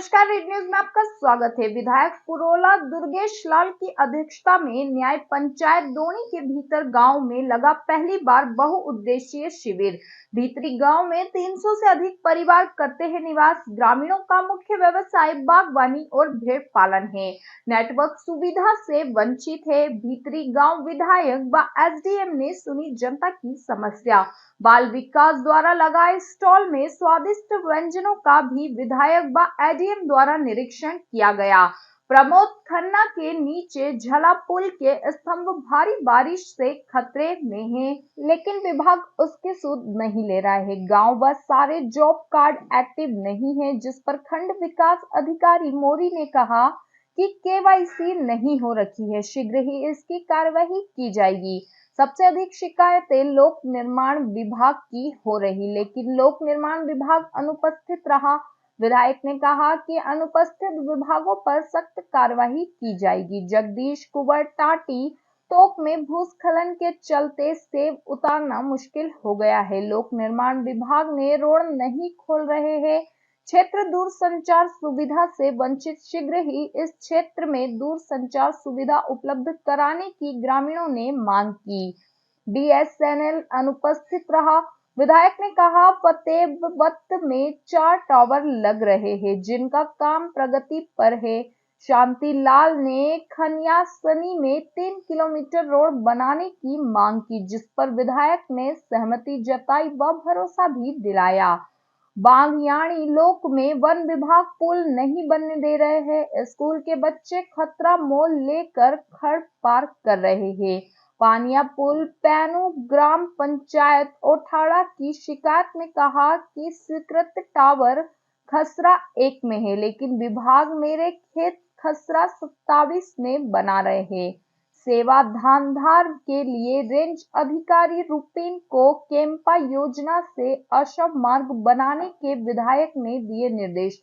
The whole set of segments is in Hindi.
नमस्कार, रेड न्यूज में आपका स्वागत है। विधायक पुरोला दुर्गेश लाल की अध्यक्षता में न्याय पंचायत दोनी के भीतर गांव में लगा पहली बार बहुउद्देशीय शिविर। भीतरी गांव में 300 से अधिक परिवार करते हैं निवास। ग्रामीणों का मुख्य व्यवसाय बागवानी और भेड़ पालन है। नेटवर्क सुविधा से वंचित है। भीतरी गांव विधायक व एसडीएम ने सुनी जनता की समस्या। बाल विकास द्वारा लगाए स्टॉल में स्वादिष्ट व्यंजनों का भी विधायक व एडीएम द्वारा निरीक्षण किया गया। प्रमोद खन्ना के नीचे झला पुल के स्तंभ भारी बारिश से खतरे में हैं, लेकिन विभाग उसकी सुध नहीं ले रहा है। गांव व सारे जॉब कार्ड एक्टिव नहीं है, जिस पर खंड विकास अधिकारी मोरी ने कहा कि केवाईसी नहीं हो रखी है, शीघ्र ही इसकी कार्रवाई की जाएगी। सबसे अधिक शिकायतें लोक निर्माण विभाग की हो रही, लेकिन लोक निर्माण विभाग अनुपस्थित रहा। विधायक ने कहा कि अनुपस्थित विभागों पर सख्त कार्रवाई की जाएगी। जगदीश कुंवर टाटी तोक में भूस्खलन के चलते सेब उतारना मुश्किल हो गया है। लोक निर्माण विभाग ने रोड नहीं खोल रहे हैं। क्षेत्र दूरसंचार सुविधा से वंचित, शीघ्र ही इस क्षेत्र में दूरसंचार सुविधा उपलब्ध कराने की ग्रामीणों ने मांग की। बीएसएनएल अनुपस्थित रहा। विधायक ने कहा फतेहबत में 4 टावर लग रहे हैं, जिनका काम प्रगति पर है। शांति लाल ने खनियासनी में 3 किलोमीटर रोड बनाने की मांग की, जिस पर विधायक ने सहमति जताई व भरोसा भी दिलाया। बागयाणी लोक में वन विभाग पुल नहीं बनने दे रहे हैं। स्कूल के बच्चे खतरा मोल लेकर खड़ पार कर रहे हैं। पानिया पुल पैनू ग्राम पंचायत ओठाड़ा की शिकायत में कहा कि स्वीकृत टावर खसरा 1 में है, लेकिन विभाग मेरे खेत खसरा 27 में बना रहे हैं। सेवा धानधार के लिए रेंज अधिकारी रुपीन को कैंपा योजना से अशव मार्ग बनाने के विधायक ने दिए निर्देश,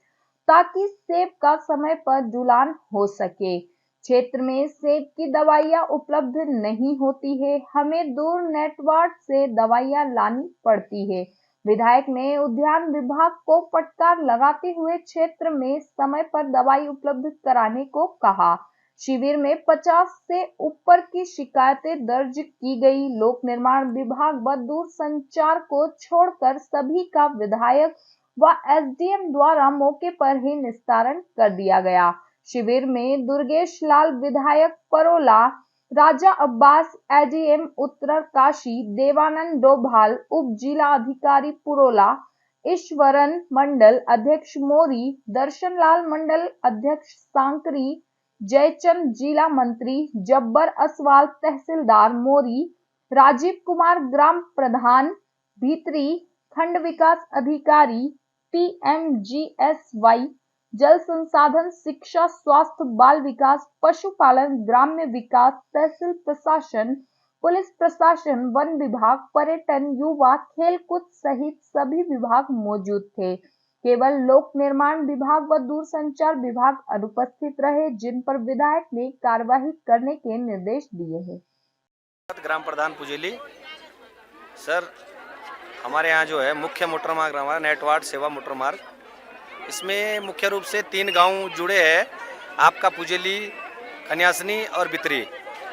ताकि सेब का समय पर ढुलान हो सके। क्षेत्र में सेब की दवाइयां उपलब्ध नहीं होती है, हमें दूर नेटवर्क से दवाइयां लानी पड़ती है। विधायक ने उद्यान विभाग को फटकार लगाते हुए क्षेत्र में समय पर दवाई उपलब्ध कराने को कहा। शिविर में 50 से ऊपर की शिकायतें दर्ज की गई। लोक निर्माण विभाग व दूरसंचार को छोड़कर सभी का विधायक व एसडीएम द्वारा मौके पर ही निस्तारण कर दिया गया। शिविर में दुर्गेश लाल विधायक परोला, राजा अब्बास एडीएम उत्तरकाशी, देवानंद डोभाल उप जिला अधिकारी पुरोला, ईश्वरन मंडल अध्यक्ष मोरी, दर्शन लाल मंडल अध्यक्ष सांकरी, जयचंद जिला मंत्री, जब्बर असवाल तहसीलदार मोरी, राजीव कुमार ग्राम प्रधान भीतरी, खंड विकास अधिकारी, पीएमजीएसवाई, जल संसाधन, शिक्षा, स्वास्थ्य, बाल विकास, पशुपालन, ग्राम्य विकास, तहसील प्रशासन, पुलिस प्रशासन, वन विभाग, पर्यटन, युवा, खेलकूद सहित सभी विभाग मौजूद थे। केवल लोक निर्माण विभाग व दूरसंचार विभाग अनुपस्थित रहे, जिन पर विधायक ने कार्यवाही करने के निर्देश दिए हैं। ग्राम प्रधान पुजेली सर, हमारे यहाँ जो है मुख्य मोटर मार्ग हमारा नेटवार्ड सेवा मोटर मार्ग, इसमें मुख्य रूप से 3 गांव जुड़े हैं, आपका पुजेली, खनियासनी और बितरी।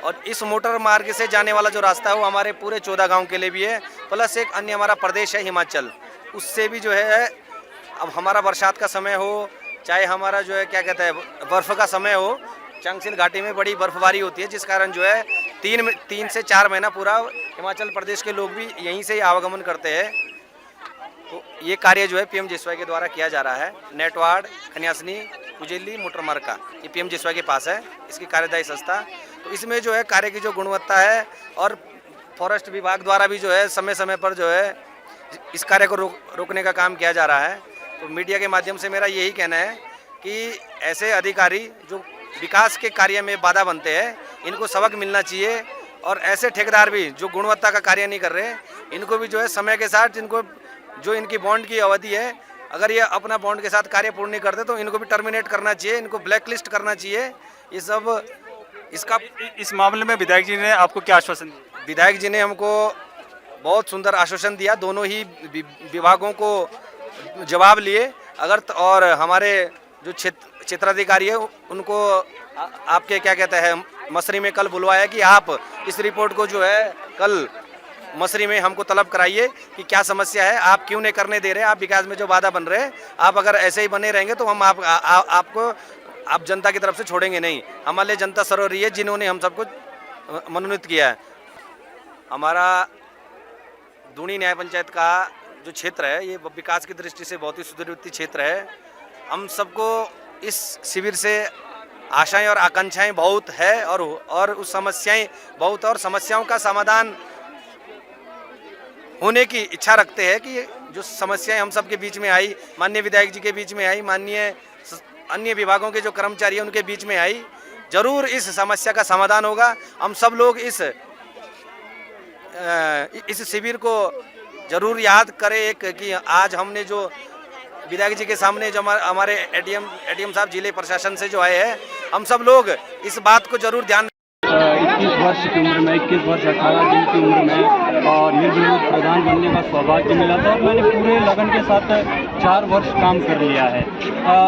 और इस मोटर मार्ग से जाने वाला जो रास्ता है वो हमारे पूरे 14 गांव के लिए भी है, प्लस एक अन्य हमारा प्रदेश है हिमाचल, उससे भी जो है। अब हमारा बरसात का समय हो, चाहे हमारा जो है क्या कहते हैं बर्फ़ का समय हो, चंगसिल घाटी में बड़ी बर्फबारी होती है, जिस कारण जो है 3 से 4 महीना पूरा हिमाचल प्रदेश के लोग भी यहीं से ही आवागमन करते हैं। तो ये कार्य जो है पीएमजीएसवाई के द्वारा किया जा रहा है। नेटवार्ड, खनियासनी, पुजेली मोटर मार्ग का ये पीएमजीएसवाई के पास है, इसकी कार्यदायी संस्था। तो इसमें जो है कार्य की जो गुणवत्ता है और फॉरेस्ट विभाग द्वारा भी जो है समय समय पर जो है इस कार्य को रोकने का काम किया जा रहा है। तो मीडिया के माध्यम से मेरा यही कहना है कि ऐसे अधिकारी जो विकास के कार्य में बाधा बनते हैं, इनको सबक मिलना चाहिए। और ऐसे ठेकेदार भी जो गुणवत्ता का कार्य नहीं कर रहे, इनको भी जो है समय के साथ इनको जो इनकी बॉन्ड की अवधि है, अगर ये अपना बॉन्ड के साथ कार्य पूर्ण नहीं करते तो इनको भी टर्मिनेट करना चाहिए, इनको ब्लैक लिस्ट करना चाहिए। ये सब इसका इस मामले में विधायक जी ने आपको क्या आश्वासन दिया? विधायक जी ने हमको बहुत सुंदर आश्वासन दिया, दोनों ही विभागों को जवाब लिए। अगर और हमारे जो क्षेत्राधिकारी है उनको आपके क्या कहते हैं मसरी में कल बुलवाया कि आप इस रिपोर्ट को जो है कल मसरी में हमको तलब कराइए कि क्या समस्या है, आप क्यों नहीं करने दे रहे, आप विकास में जो वादा बन रहे हैं, आप अगर ऐसे ही बने रहेंगे तो हम आपको आप जनता की तरफ से छोड़ेंगे नहीं। हमारे लिए जनता सरोवरी है जिन्होंने हम सबको मनोनीत किया है। हमारा दूनी न्याय पंचायत का जो क्षेत्र है ये विकास की दृष्टि से बहुत ही सुदूरवर्ती क्षेत्र है। हम सबको इस शिविर से आशाएं और आकांक्षाएं बहुत है और उस समस्याएं बहुत और समस्याओं का समाधान होने की इच्छा रखते हैं कि जो समस्याएं हम सब के बीच में आई, माननीय विधायक जी के बीच में आई, माननीय अन्य विभागों के जो कर्मचारी हैं उनके बीच में आई, जरूर इस समस्या का समाधान होगा। हम सब लोग इस शिविर को जरूर याद करें कि आज हमने जो विधायक जी के सामने जो हमारे एडीएम साहब जिले प्रशासन से जो आए हैं, हम सब लोग इस बात को जरूर ध्यान 21 वर्ष की उम्र में 21 वर्ष 18 दिन की उम्र में और निर्विरोध प्रधान बनने का सौभाग्य मिला था। मैंने पूरे लगन के साथ 4 वर्ष काम कर लिया है।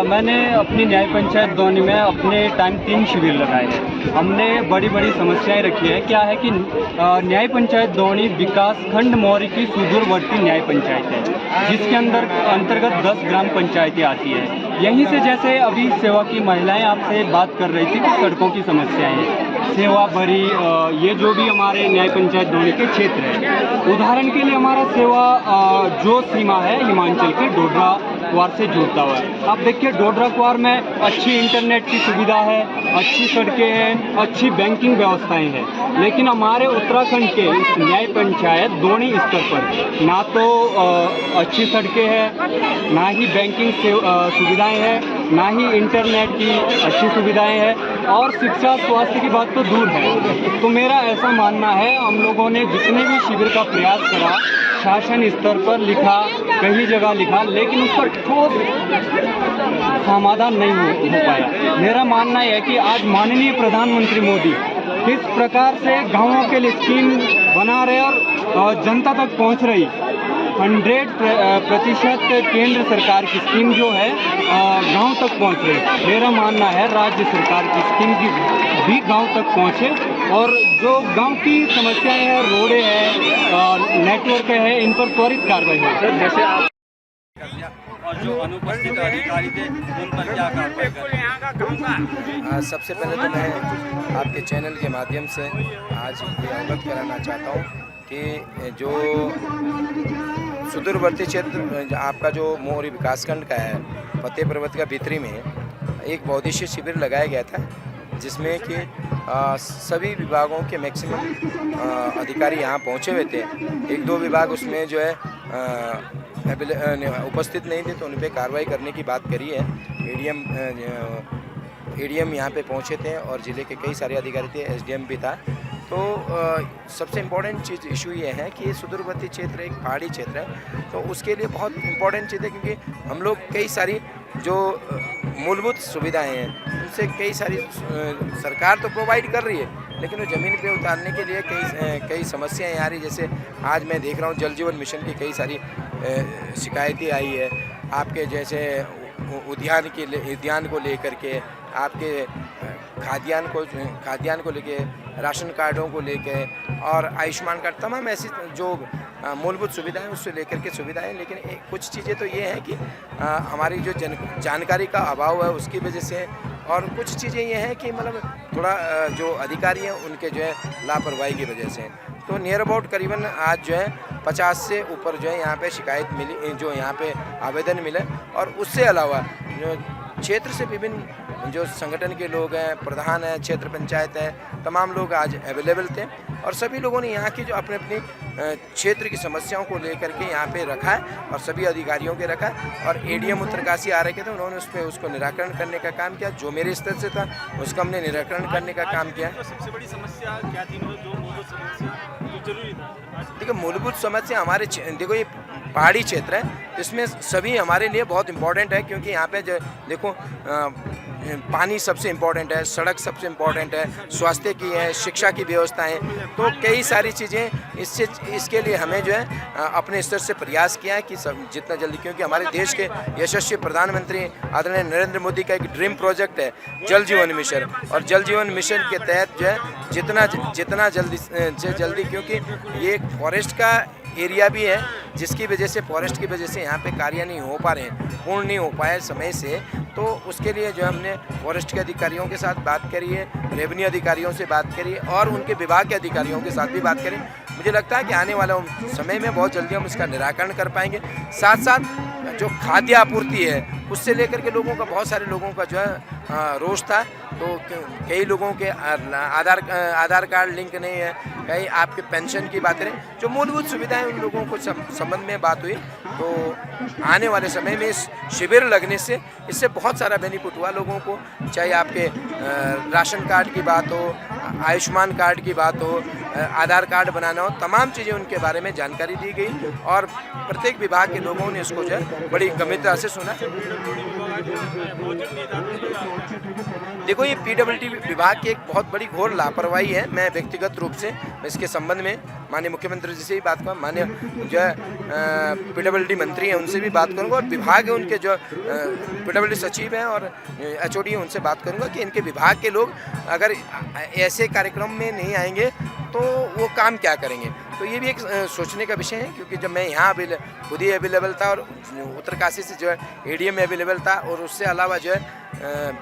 मैंने अपनी न्याय पंचायत दोनी में अपने टाइम 3 शिविर लगाए हैं। हमने बड़ी बड़ी समस्याएं रखी है। क्या है कि न्याय पंचायत दोनी विकास खंड मौरी की सुदूरवर्ती न्याय पंचायत है, जिसके अंतर्गत 10 ग्राम पंचायतें आती है। यहीं से जैसे अभी सेवा की महिलाएं आपसे बात कर रही थी कि सड़कों की समस्याएं हैं, सेवा भरी ये जो भी हमारे न्याय पंचायत दोनी के क्षेत्र है। उदाहरण के लिए हमारा सेवा जो सीमा है हिमाचल के डोडरा क्वार से जुड़ता हुआ है। आप देखिए डोडरा क्वार में अच्छी इंटरनेट की सुविधा है, अच्छी सड़कें हैं, अच्छी बैंकिंग व्यवस्थाएं हैं, लेकिन हमारे उत्तराखंड के इस न्याय पंचायत दोनी स्तर पर ना तो अच्छी सड़कें हैं, ना ही बैंकिंग सुविधाएं हैं, ना ही इंटरनेट की अच्छी सुविधाएं हैं और शिक्षा स्वास्थ्य की बात तो दूर है। तो मेरा ऐसा मानना है, हम लोगों ने जितने भी शिविर का प्रयास करा, शासन स्तर पर लिखा, कई जगह लिखा, लेकिन उसका ठोस समाधान नहीं हो पाया। मेरा मानना है कि आज माननीय प्रधानमंत्री मोदी किस प्रकार से गांवों के लिए स्कीम बना रहे और जनता तक पहुंच रही, 100% केंद्र सरकार की स्कीम जो है गांव तक पहुंच रही। मेरा मानना है राज्य सरकार की स्कीम भी गांव तक पहुंचे और जो गांव की समस्याएं हैं, रोडें हैं, नेटवर्क है, इन पर त्वरित कार्रवाई हो। जैसे आप और जो अनुपस्थित अधिकारी थे उन पर क्या कार्रवाई करें? सबसे पहले तो मैं आपके चैनल के माध्यम से आज ये अवगत कराना चाहता हूँ कि जो सुदूरवर्ती क्षेत्र आपका जो मोरी विकासखंड का है, फतेह पर्वत का भीतरी में एक बहुउद्देशीय शिविर लगाया गया था, जिसमें कि सभी विभागों के मैक्सिमम अधिकारी यहाँ पहुँचे हुए थे। 1-2 विभाग उसमें जो है उपस्थित नहीं थे, तो उन पर कार्रवाई करने की बात करी है। एडीएम यहाँ पे पहुँचे थे और ज़िले के कई सारे अधिकारी थे, एसडीएम भी था। तो सबसे इम्पोर्टेंट चीज़ इशू ये है कि सुदूरवर्ती क्षेत्र एक पहाड़ी क्षेत्र है, तो उसके लिए बहुत इम्पोर्टेंट चीज़ है, क्योंकि हम लोग कई सारी जो मूलभूत सुविधाएं हैं उनसे कई सारी सरकार तो प्रोवाइड कर रही है, लेकिन वो ज़मीन पे उतारने के लिए कई समस्याएं आ रही। जैसे आज मैं देख रहा हूँ जल जीवन मिशन की कई सारी शिकायतें आई है, आपके जैसे उद्यान को लेकर के, आपके खाद्यान्न को लेके, राशन कार्डों को लेके और आयुष्मान कार्ड, तमाम ऐसी जो मूलभूत सुविधाएं उससे लेकर के सुविधाएं। लेकिन कुछ चीज़ें तो ये हैं कि हमारी जो जानकारी का अभाव है उसकी वजह से, और कुछ चीज़ें ये हैं कि मतलब थोड़ा जो अधिकारी हैं उनके जो है लापरवाही की वजह से। तो नियर अबाउट करीबन आज जो है 50 से ऊपर जो है यहाँ पे शिकायत मिली, जो यहाँ पे आवेदन मिले। और उससे अलावा जो क्षेत्र से विभिन्न जो संगठन के लोग हैं, प्रधान हैं, क्षेत्र पंचायत है, तमाम लोग आज अवेलेबल थे और सभी लोगों ने यहाँ की जो अपने अपनी क्षेत्र की समस्याओं को लेकर के यहाँ पे रखा है और सभी अधिकारियों के रखा है। और एडीएम उत्तरकाशी आ रहे थे, उन्होंने उस पर उसको निराकरण करने का काम किया। जो मेरे स्तर से था उसका हमने निराकरण करने का काम किया। सबसे बड़ी समस्या क्या थी, जो मूलभूत समस्या जो जरूरी था? देखो मूलभूत समस्या हमारे देखो ये पहाड़ी क्षेत्र है, इसमें सभी हमारे लिए बहुत इम्पोर्टेंट है, क्योंकि यहाँ पे जो देखो पानी सबसे इम्पोर्टेंट है, सड़क सबसे इम्पोर्टेंट है, स्वास्थ्य की है, शिक्षा की व्यवस्था है, तो कई सारी चीज़ें इसके लिए हमें जो है अपने स्तर से प्रयास किया है कि सब जितना जल्दी, क्योंकि हमारे देश के यशस्वी प्रधानमंत्री आदरणीय नरेंद्र मोदी का एक ड्रीम प्रोजेक्ट है जल जीवन मिशन, और जल जीवन मिशन के तहत जो है जितना जल्दी से जल्दी, क्योंकि ये एक फॉरेस्ट का एरिया भी है, जिसकी वजह से फॉरेस्ट की वजह से यहाँ पे कार्य नहीं हो पा रहे हैं, पूर्ण नहीं हो पाए समय से, तो उसके लिए जो हमने फॉरेस्ट के अधिकारियों के साथ बात करी है, रेवेन्यू अधिकारियों से बात करी है और उनके विभाग के अधिकारियों के साथ भी बात करी। मुझे लगता है कि आने वाले समय में बहुत जल्दी हम इसका निराकरण कर पाएंगे। साथ साथ जो खाद्य आपूर्ति है उससे लेकर के लोगों का, बहुत सारे लोगों का जो है रोष था, तो कई लोगों के आधार कार्ड लिंक नहीं है, कई आपके पेंशन की बात करें, जो मूलभूत सुविधाएं उन लोगों को संबंध में बात हुई। तो आने वाले समय में इस शिविर लगने से इससे बहुत सारा बेनिफिट हुआ लोगों को, चाहे आपके राशन कार्ड की बात हो, आयुष्मान कार्ड की बात हो, आधार कार्ड बनाना हो, तमाम चीज़ें उनके बारे में जानकारी दी गई और प्रत्येक विभाग के लोगों ने इसको जो है बड़ी गंभीरता से सुना। देखो, ये पीडब्ल्यूडी विभाग की एक बहुत बड़ी घोर लापरवाही है। मैं व्यक्तिगत रूप से इसके संबंध में माननीय मुख्यमंत्री जी से भी बात करूँगा, माननीय जो है पीडब्ल्यूडी मंत्री हैं उनसे भी बात करूँगा, और विभाग उनके जो पीडब्ल्यूडी सचिव हैं और एचओडी हैं उनसे बात करूँगा कि इनके विभाग के लोग अगर ऐसे कार्यक्रम में नहीं आएंगे तो वो काम क्या करेंगे। तो ये भी एक सोचने का विषय है, क्योंकि जब मैं यहाँ खुद ही अवेलेबल था और उत्तरकाशी से जो है एडीएम में अवेलेबल था, और उससे अलावा जो है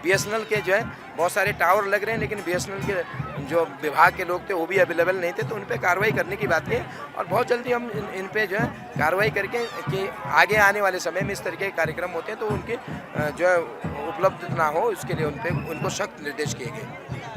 बीएसएनएल के जो है बहुत सारे टावर लग रहे हैं, लेकिन बीएसएनएल के जो विभाग के लोग थे वो भी अवेलेबल नहीं थे, तो उन पर कार्रवाई करने की बात की और बहुत जल्दी हम इन पे जो है कार्रवाई करके कि आगे आने वाले समय में इस तरीके के कार्यक्रम होते हैं तो उनकी जो है उपलब्ध ना हो, इसके लिए उनको सख्त निर्देश किए गए।